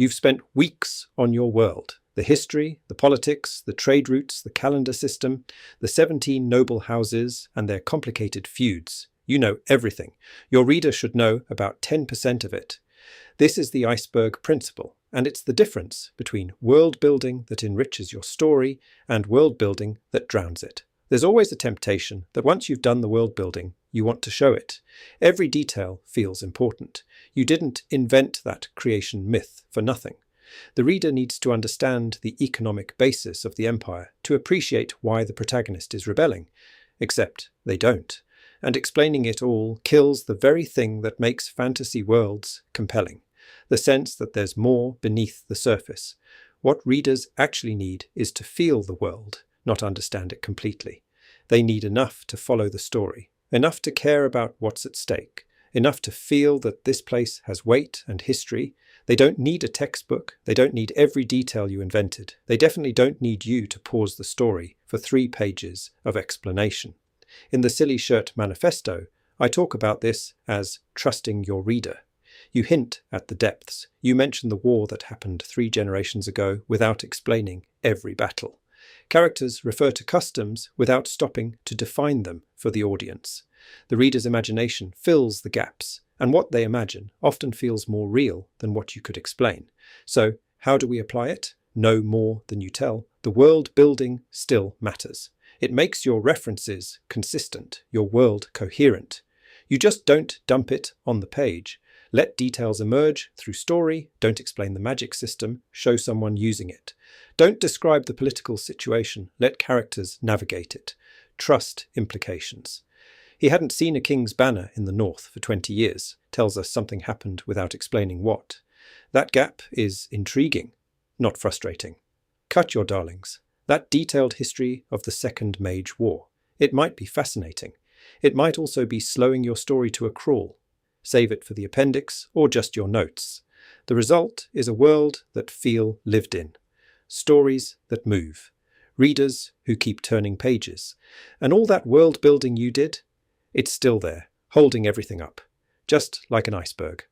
You've spent weeks on your world. The history, the politics, the trade routes, the calendar system, the 17 noble houses and their complicated feuds. You know everything. Your reader should know about 10% of it. This is the iceberg principle, and it's the difference between world building that enriches your story and world building that drowns it. There's always a temptation that once you've done the world building, you want to show it. Every detail feels important. You didn't invent that creation myth for nothing. The reader needs to understand the economic basis of the empire to appreciate why the protagonist is rebelling. Except they don't. And explaining it all kills the very thing that makes fantasy worlds compelling. The sense that there's more beneath the surface. What readers actually need is to feel the world, not understand it completely. They need enough to follow the story, enough to care about what's at stake, enough to feel that this place has weight and history. They don't need a textbook. They don't need every detail you invented. They definitely don't need you to pause the story for 3 pages of explanation. In the Silly Shirt Manifesto, I talk about this as trusting your reader. You hint at the depths. You mention the war that happened 3 generations ago without explaining every battle. Characters refer to customs without stopping to define them for the audience. The reader's imagination fills the gaps, and what they imagine often feels more real than what you could explain. So, how do we apply it? Know more than you tell. The world building still matters. It makes your references consistent, your world coherent. You just don't dump it on the page. Let details emerge through story. Don't explain the magic system. Show someone using it. Don't describe the political situation. Let characters navigate it. Trust implications. He hadn't seen a king's banner in the north for 20 years. Tells us something happened without explaining what. That gap is intriguing, not frustrating. Cut your darlings. That detailed history of the Second Mage War. It might be fascinating. It might also be slowing your story to a crawl. Save it for the appendix or just your notes. The result is a world that feel lived in. Stories that move. Readers who keep turning pages. And all that world building you did, it's still there, holding everything up. Just like an iceberg.